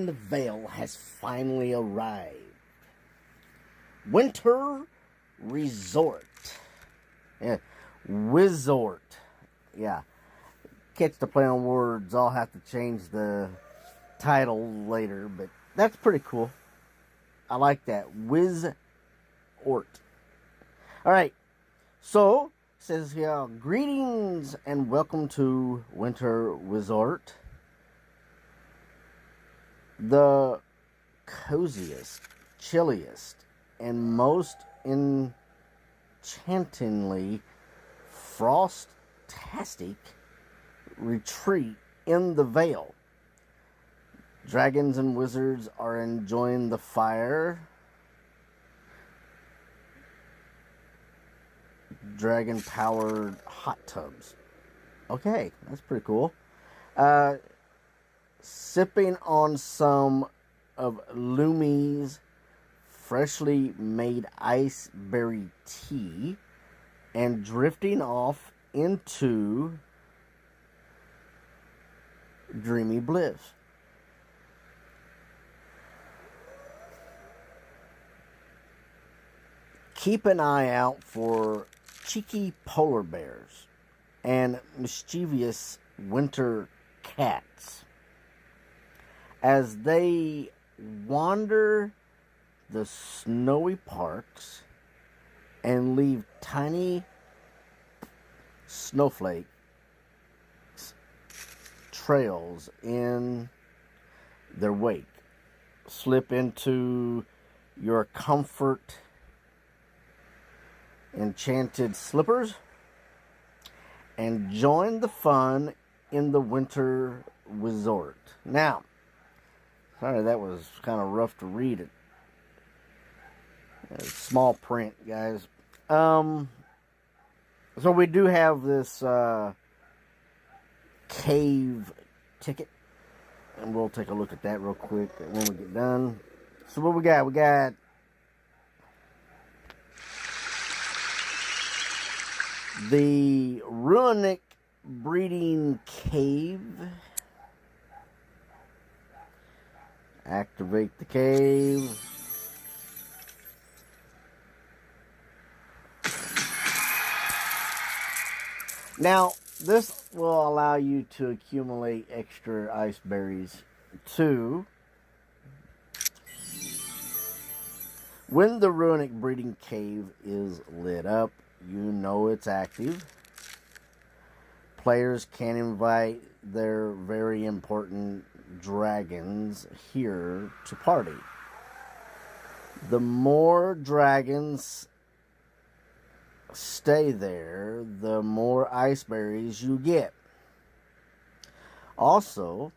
in the Vale has finally arrived. Winter Resort. Yeah, Wizort. Yeah. Catch the play on words. I'll have to change the title later, but that's pretty cool. I like that. Wizort. Alright. So, it says here, greetings and welcome to Winter Wizort. The coziest, chilliest, and most enchantingly frostastic retreat in the Vale. Dragons and wizards are enjoying the fire. Dragon-powered hot tubs. Okay, that's pretty cool. Sipping on some of Lumi's freshly made iceberry tea and drifting off into dreamy bliss. Keep an eye out for cheeky polar bears and mischievous winter cats as they wander the snowy parks and leave tiny snowflake trails in their wake. Slip into your comfort enchanted slippers and join the fun in the Winter Resort. Now, sorry that was kind of rough to read it. Small print, guys. So we do have this cave ticket, and we'll take a look at that real quick when we get done. So what we got? We got the Runic Breeding Cave. Activate the cave. Now, this will allow you to accumulate extra ice berries too. When the Runic Breeding Cave is lit up, you know it's active. Players can invite their very important dragons here to party. The more dragons stay there, the more ice berries you get. Also,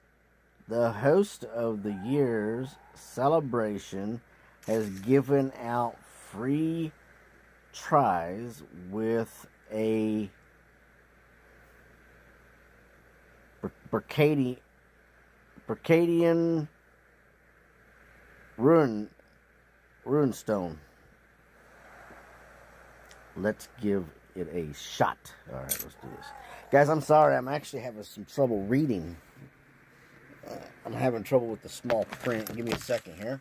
the host of the year's celebration has given out free tries with a Berkadian runestone. Let's give it a shot. Alright, let's do this. Guys, I'm sorry. I'm actually having some trouble reading. I'm having trouble with the small print. Give me a second here.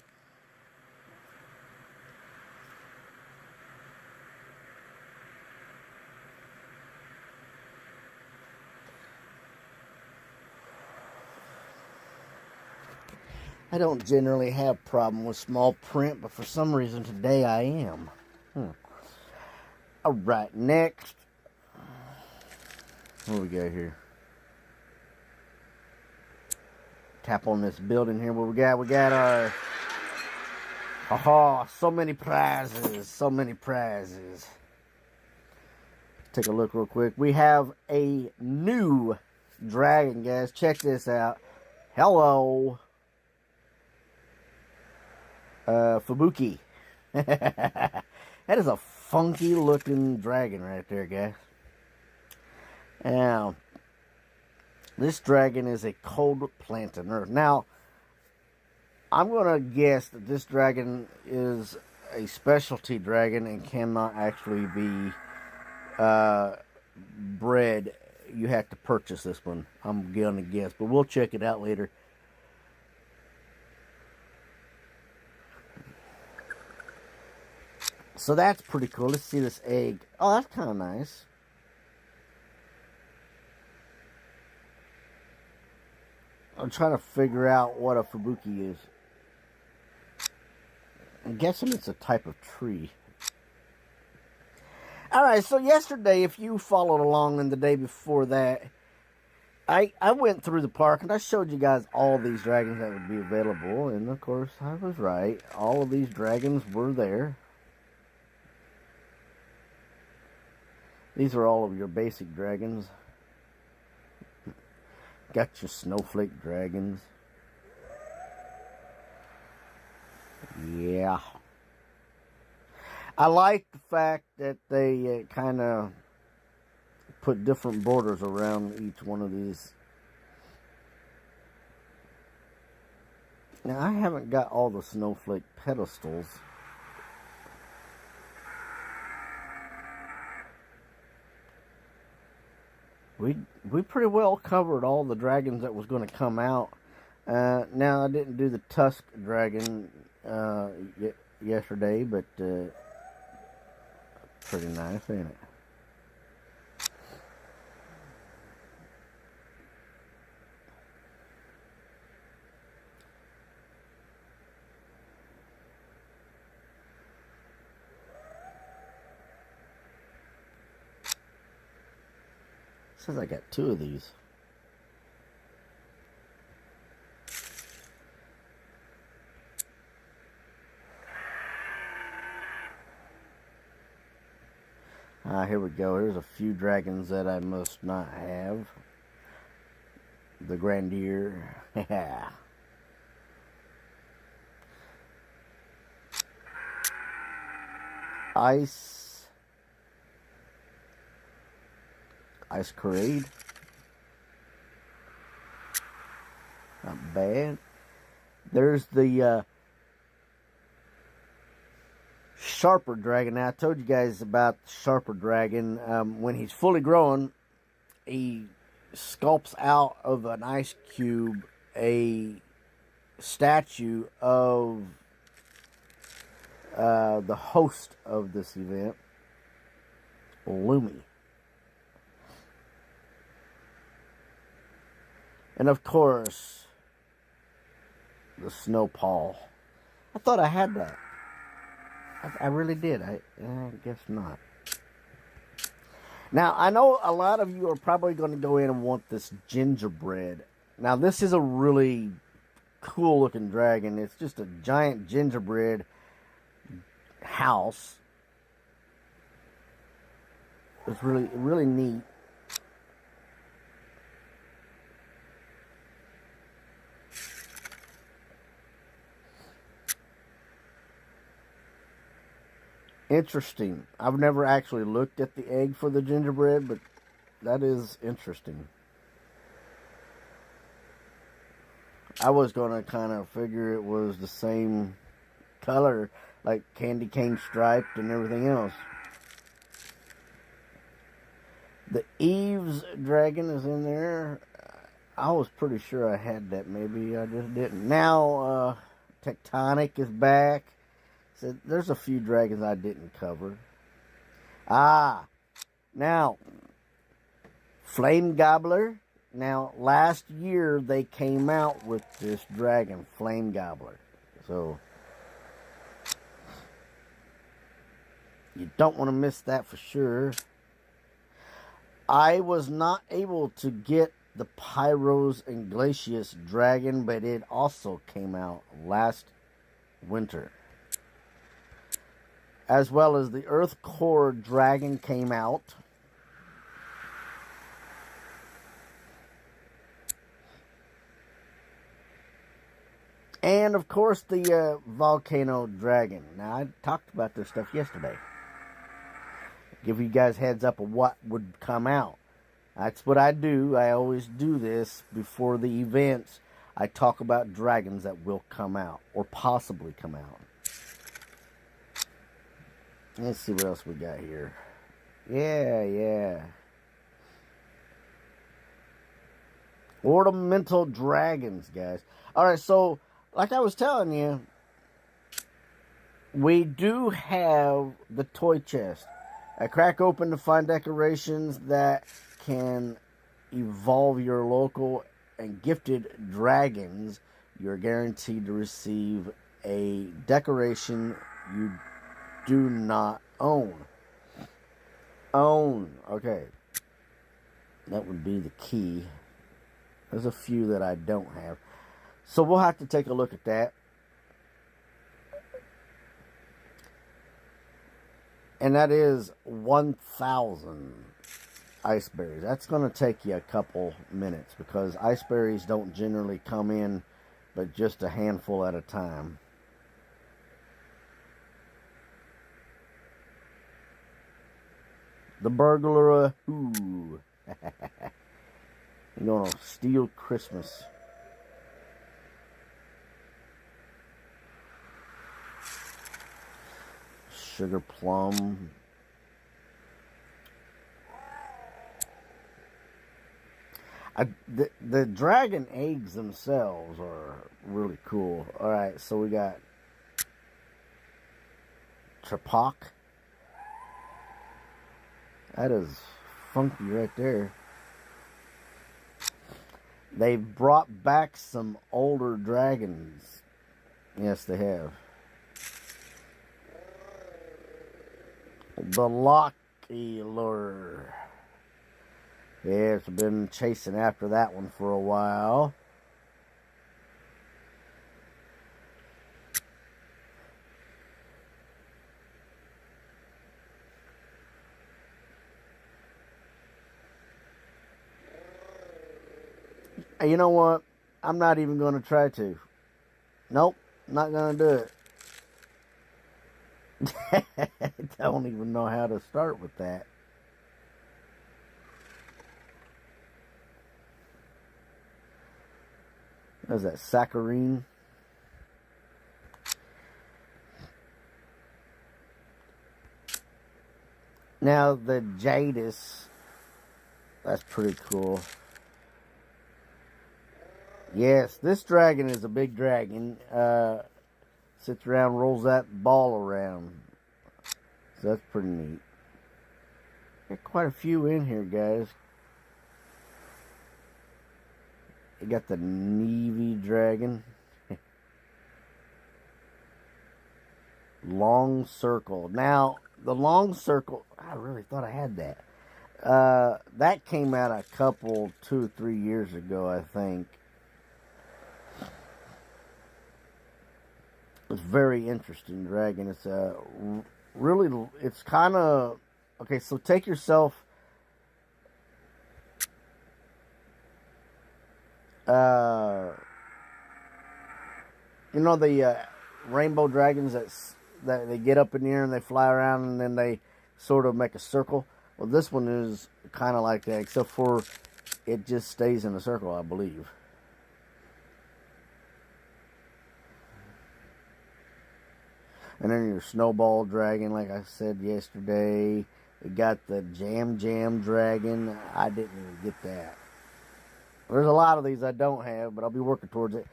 I don't generally have a problem with small print, but for some reason today I am. Alright, next. What do we got here? Tap on this building here. What we got? We got our... Oh, so many prizes. So many prizes. Take a look real quick. We have a new dragon, guys. Check this out. Hello. Fubuki. That is a funky looking dragon right there, guys. Now, this dragon is a cold plant on Earth. Now, I'm going to guess that this dragon is a specialty dragon and cannot actually be bred. You have to purchase this one. I'm going to guess, but we'll check it out later. So that's pretty cool. Let's see this egg. Oh, that's kind of nice. I'm trying to figure out what a fubuki is. I'm guessing it's a type of tree. Alright, so yesterday, if you followed along and the day before that, I went through the park and I showed you guys all these dragons that would be available. And of course, I was right. All of these dragons were there. These are all of your basic dragons. Got your snowflake dragons. Yeah. I like the fact that they kind of put different borders around each one of these. Now, I haven't got all the snowflake pedestals. We pretty well covered all the dragons that was going to come out. Now, I didn't do the Tusk dragon yesterday, but pretty nice, ain't it? Says I got 2 of these. Here we go. Here's a few dragons that I must not have. The Grandier. Ice Parade. Not bad. There's the Sharper Dragon. Now, I told you guys about the Sharper Dragon. When he's fully grown, he sculpts out of an ice cube a statue of the host of this event, Lumi. And of course, the Snow Paw. I thought I had that. I really did. I guess not. Now, I know a lot of you are probably going to go in and want this gingerbread. Now, this is a really cool looking dragon. It's just a giant gingerbread house. It's really neat. Interesting. I've never actually looked at the egg for the gingerbread, but that is interesting. I was going to kind of figure it was the same color, like candy cane striped and everything else. The Eve's dragon is in there. I was pretty sure I had that. Maybe I just didn't. Now, Tectonic is back. So there's a few dragons I didn't cover. Now, Flame Gobbler. Now, last year they came out with this dragon, Flame Gobbler. So, you don't want to miss that for sure. I was not able to get the Pyros and Glacius dragon, but it also came out last winter. As well as the Earth Core dragon came out. And, of course, the Volcano Dragon. Now, I talked about this stuff yesterday. Give you guys heads up of what would come out. That's what I do. I always do this before the events. I talk about dragons that will come out. Or possibly come out. Let's see what else we got here. Yeah. Ornamental dragons, guys. Alright, so, like I was telling you, we do have the toy chest. I crack open to find decorations that can evolve your local and gifted dragons. You're guaranteed to receive a decoration you do not own. Okay. That would be the key. There's a few that I don't have. So we'll have to take a look at that. And that is 1,000 ice berries. That's going to take you a couple minutes because ice berries don't generally come in but just a handful at a time. The burglar, ooh. You're going to steal Christmas. Sugar plum. The dragon eggs themselves are really cool. Alright, so we got Trepak. That is funky right there. They've brought back some older dragons. Yes, they have. The Locky Lure. Yeah, it's been chasing after that one for a while. You know what? I'm not even going to try to. Nope, not going to do it. I don't even know how to start with that. What is that, saccharine? Now the Jadis, that's pretty cool. Yes, this dragon is a big dragon. Sits around, rolls that ball around. So that's pretty neat. Got quite a few in here, guys. You got the Navy dragon. Long circle. Now, the long circle, I really thought I had that. That came out a couple, 2 or 3 years ago, I think. It's very interesting dragon. It's really, it's kind of, okay, so take yourself, you know the rainbow dragons that they get up in the air and they fly around and then they sort of make a circle? Well, this one is kind of like that, except for it just stays in a circle, I believe. And then your snowball dragon, like I said yesterday. We got the Jam dragon. I didn't even get that. There's a lot of these I don't have, but I'll be working towards it.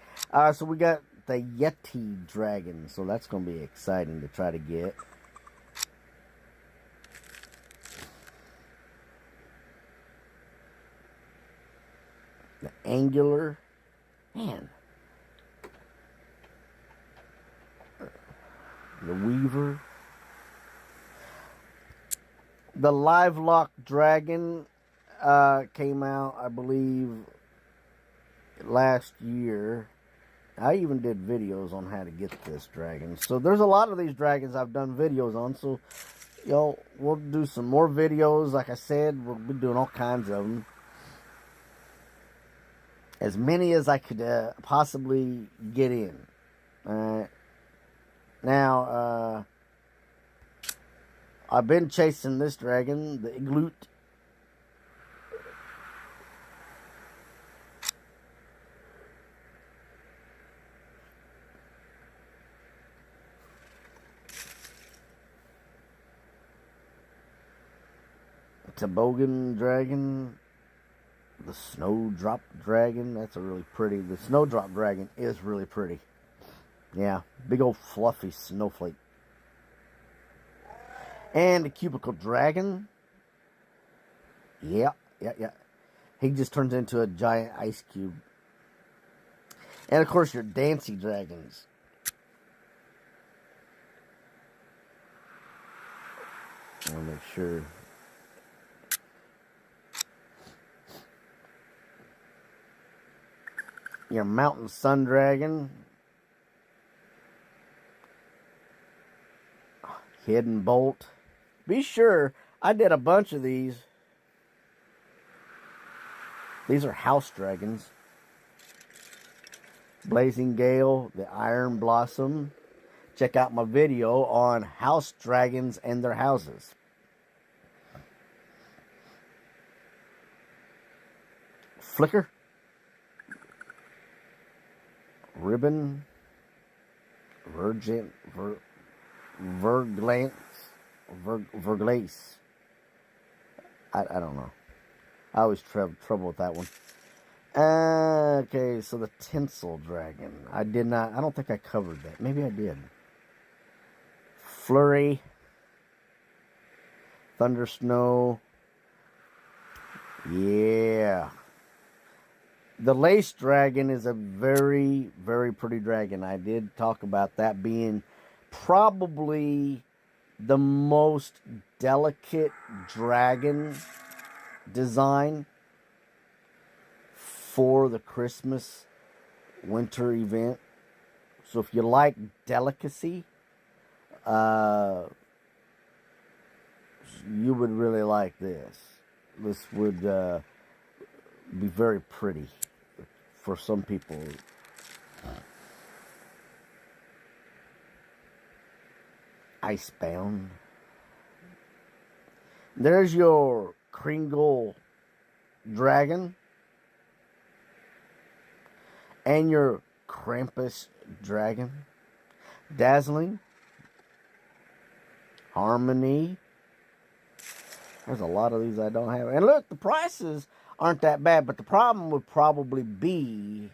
So we got the Yeti dragon. So that's going to be exciting to try to get. The Angular. Man. The Weaver. The Live Lock Dragon came out, I believe, last year. I even did videos on how to get this dragon. So there's a lot of these dragons I've done videos on. So, we'll do some more videos. Like I said, we'll be doing all kinds of them. As many as I could possibly get in. Alright. Now, I've been chasing this dragon, the Igloot. Toboggan dragon. The Snowdrop dragon. That's a really pretty. The Snowdrop dragon is really pretty. Yeah, big old fluffy snowflake. And the cubicle dragon. Yeah. He just turns into a giant ice cube. And of course your Dancy dragons. I want to make sure. Your Mountain Sun Dragon. Hidden Bolt. Be sure, I did a bunch of these. These are house dragons. Blazing Gale, the Iron Blossom. Check out my video on house dragons and their houses. Flicker. Ribbon. Verglace. I don't know. I always trouble with that one. Okay, so the Tinsel Dragon. I don't think I covered that. Maybe I did. Flurry. Thunder Snow. Yeah. The Lace Dragon is a very, very pretty dragon. I did talk about that being probably the most delicate dragon design for the Christmas winter event. So if you like delicacy, you would really like this. This would be very pretty for some people. Icebound. There's your Kringle Dragon. And your Krampus Dragon. Dazzling. Harmony. There's a lot of these I don't have. And look, the prices aren't that bad, but the problem would probably be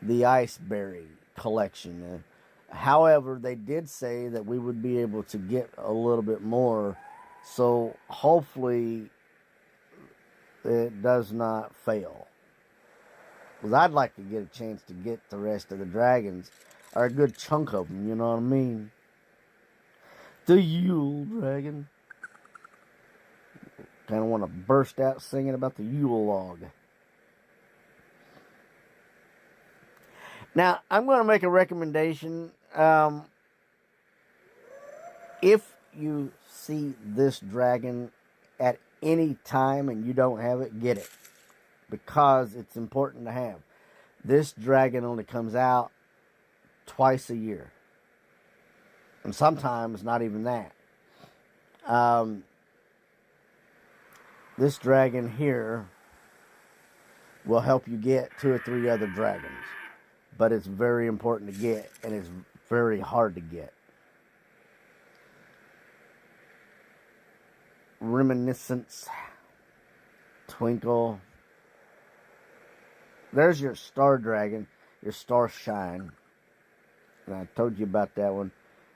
the Iceberry collection. However, they did say that we would be able to get a little bit more, so hopefully it does not fail. Because I'd like to get a chance to get the rest of the dragons, or a good chunk of them, you know what I mean? The Yule Dragon. Kind of want to burst out singing about the Yule log. Now, I'm going to make a recommendation. If you see this dragon at any time and you don't have it, get it. Because it's important to have. This dragon only comes out twice a year. And sometimes not even that. This dragon here will help you get 2 or 3 other dragons. But it's very important to get, and it's very hard to get. Reminiscence. Twinkle. There's your Star Dragon, your Star Shine. And I told you about that one.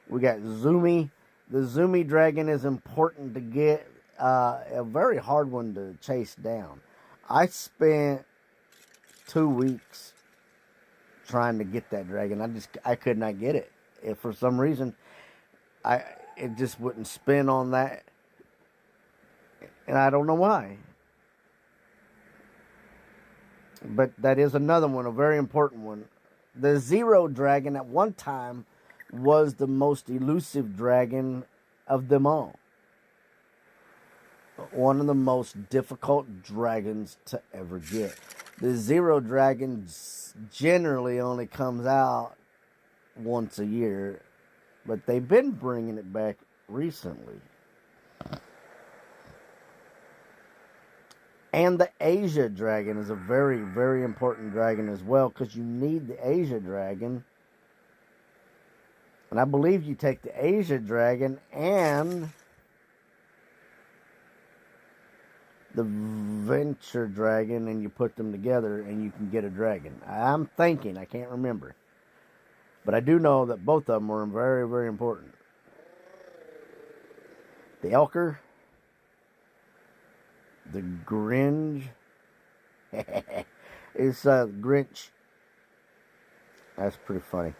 We got Zumi. The Zumi Dragon is important to get. A very hard one to chase down. I spent 2 weeks trying to get that dragon. I could not get it. If for some reason, it just wouldn't spin on that. And I don't know why. But that is another one, a very important one. The Zero Dragon at one time was the most elusive dragon of them all. One of the most difficult dragons to ever get. The Zero Dragon generally only comes out once a year, but they've been bringing it back recently. And the Asia Dragon is a very, very important dragon as well, because you need the Asia Dragon. And I believe you take the Asia Dragon and the Venture Dragon, and you put them together, and you can get a dragon. I'm thinking, I can't remember. But I do know that both of them are very, very important. the Elker, the Grinch. It's Grinch. That's pretty funny.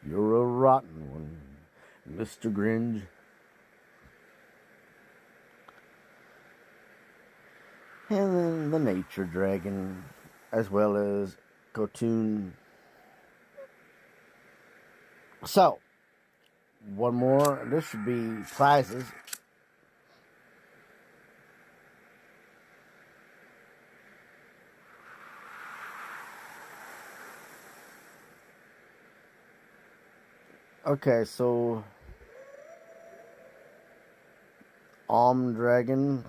You're a rotten one, Mr. Grinch. And then the nature dragon, as well as cartoon. So, one more. This should be prizes. Okay, so Dragon.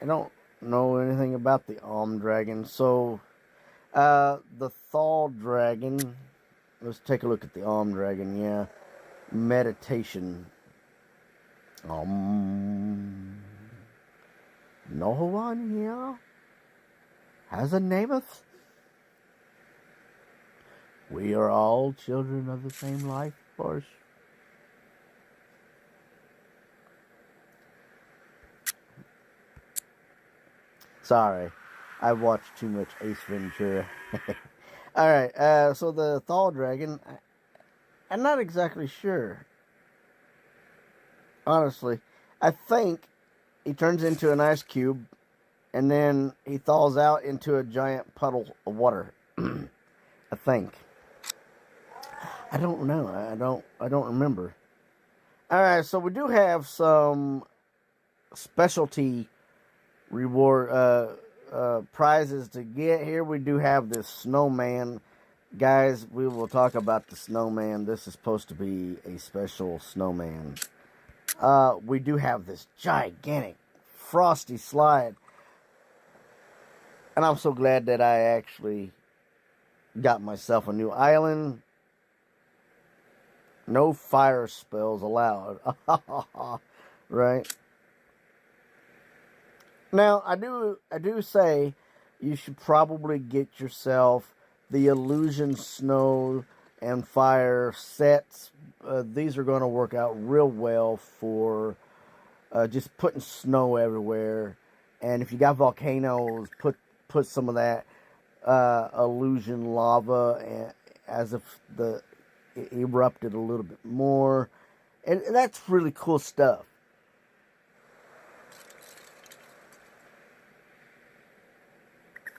I don't know anything about the Dragon. So the Thal Dragon. Let's take a look at the Dragon. Yeah, meditation. No one here has a nameth. We are all children of the same life force. Sorry, I watched too much Ace Ventura. Alright, so the Thal Dragon, I'm not exactly sure. Honestly, I think he turns into an ice cube, and then he thaws out into a giant puddle of water. I think. I don't know. I don't remember. Alright, so we do have some specialty reward prizes to get. Here we do have this snowman. Guys, we will talk about the snowman. This is supposed to be a special snowman. We do have this gigantic frosty slide. And I'm so glad that I actually got myself a new island. No fire spells allowed. Right? Now, I do say you should probably get yourself the illusion snow and fire sets. These are going to work out real well for just putting snow everywhere. And if you got volcanoes, put some of that illusion lava as if it erupted a little bit more. And that's really cool stuff.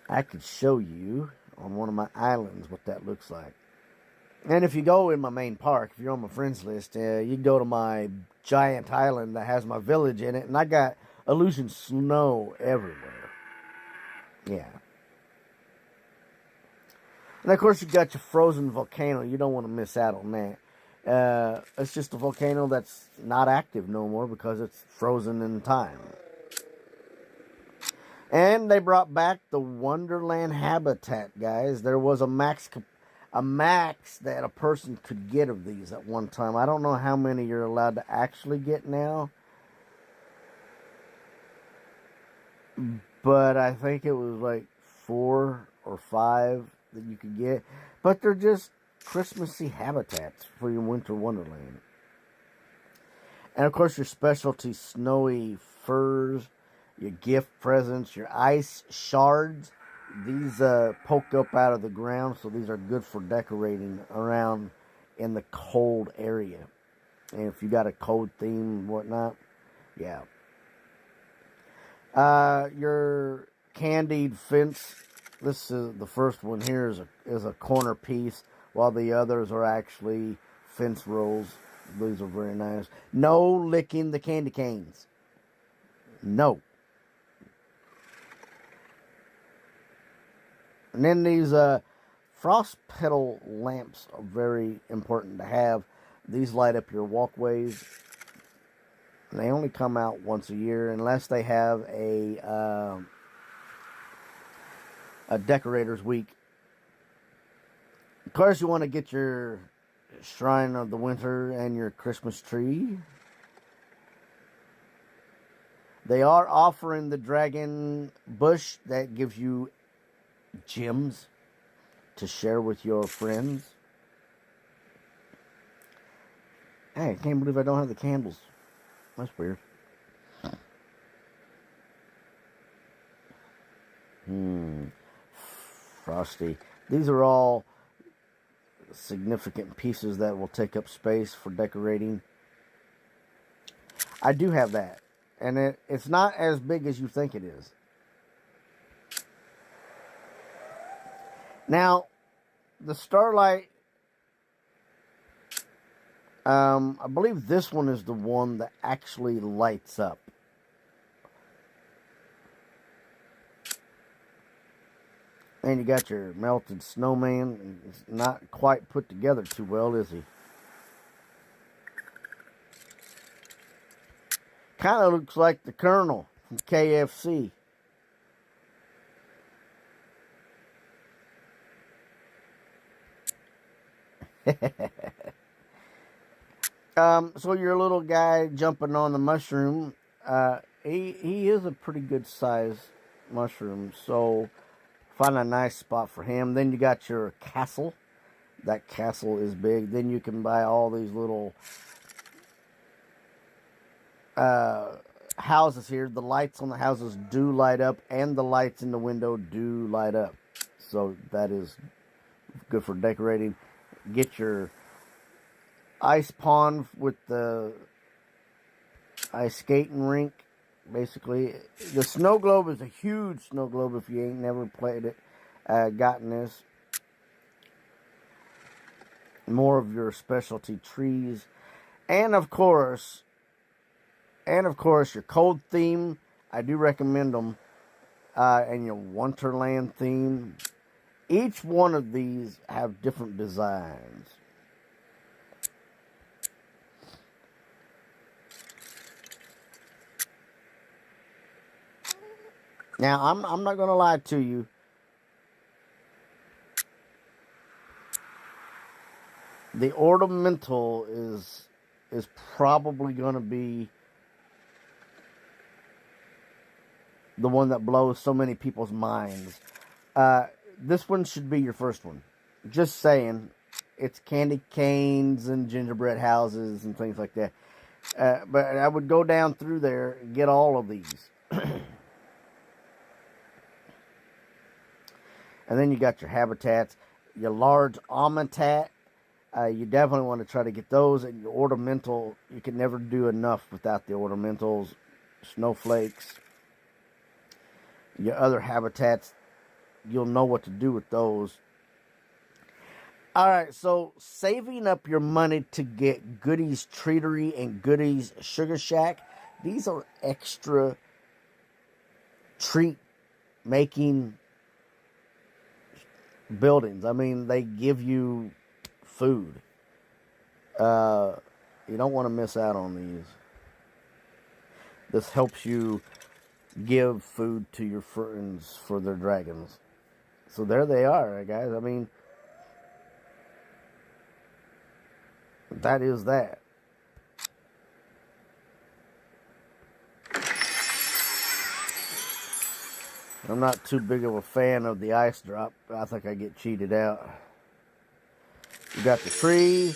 I could show you on one of my islands what that looks like. And if you go in my main park, if you're on my friends list, you can go to my giant island that has my village in it. And I got illusion snow everywhere. Yeah. And of course you got your frozen volcano. You don't want to miss out on that. It's just a volcano that's not active no more because it's frozen in time. And they brought back the Wonderland habitat, guys. There was a max that a person could get of these at one time. I don't know how many you're allowed to actually get now. But I think it was like 4 or 5 that you could get. But they're just Christmassy habitats for your winter wonderland. And of course your specialty snowy furs, your gift presents, your ice shards. These poke up out of the ground, so these are good for decorating around in the cold area. And if you got a cold theme and whatnot, yeah. Your candied fence. This is the first one here is a corner piece, while the others are actually fence rows. These are very nice. No licking the candy canes. No. And then these frost petal lamps are very important to have. These light up your walkways. And they only come out once a year unless they have a decorator's week. Of course, you want to get your shrine of the winter and your Christmas tree. They are offering the dragon bush that gives you gems to share with your friends. Hey, I can't believe I don't have the candles. That's weird. Frosty. These are all significant pieces that will take up space for decorating. I do have that. And it's not as big as you think it is. Now, the Starlight, I believe this one is the one that actually lights up. And you got your melted snowman. It's not quite put together too well, is he? Kind of looks like the Colonel from KFC. So your little guy jumping on the mushroom, he is a pretty good size mushroom. So find a nice spot for him. Then you got your castle. That castle is big. Then you can buy all these little houses here. The lights on the houses do light up, and the lights in the window do light up. So that is good for decorating. Get your ice pond with the ice skating rink. Basically, the snow globe is a huge snow globe if you ain't never played it, gotten this. More of your specialty trees. And of course, your cold theme. I do recommend them. And your Wonderland theme. Each one of these have different designs. Now, I'm not going to lie to you. The ornamental is probably going to be the one that blows so many people's minds. This one should be your first one. Just saying. It's candy canes and gingerbread houses and things like that. But I would go down through there and get all of these. And then you got your habitats, your large almatat. You definitely want to try to get those. And your ornamental, you can never do enough without the ornamentals. Snowflakes. Your other habitats, you'll know what to do with those. Alright, so saving up your money to get Goodies Treatery and Goodies Sugar Shack. These are extra treat making buildings. I mean, they give you food. You don't want to miss out on these. This helps you give food to your friends for their dragons. So there they are, guys. I mean, that is that. I'm not too big of a fan of the ice drop. I think I get cheated out. You got the tree.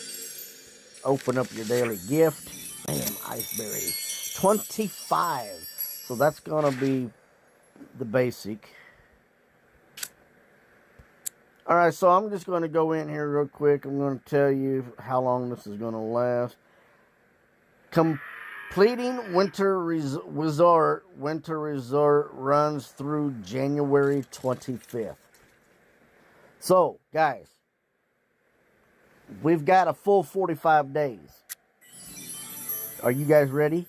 Open up your daily gift. Bam, ice berries. 25. So that's going to be the basic. Alright, so I'm just going to go in here real quick. I'm going to tell you how long this is going to last. Completing Wizort. Winter Resort runs through January 25th. So, guys, we've got a full 45 days. Are you guys ready?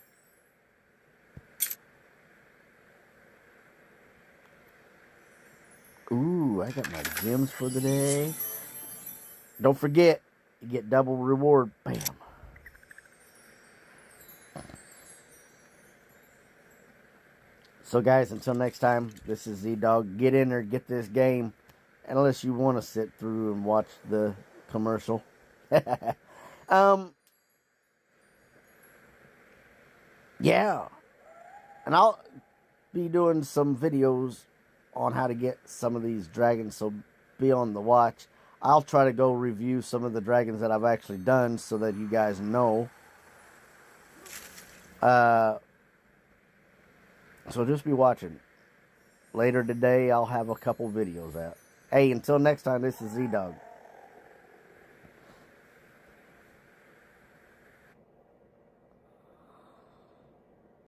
Ooh, I got my gems for the day. Don't forget, you get double reward. Bam. So guys, until next time, this is Z-Dog. Get in there, get this game. Unless you want to sit through and watch the commercial. Yeah. And I'll be doing some videos on how to get some of these dragons, so be on the watch. I'll try to go review some of the dragons that I've actually done so that you guys know. So just be watching. Later today, I'll have a couple videos out. Hey, until next time, this is Z-Dog.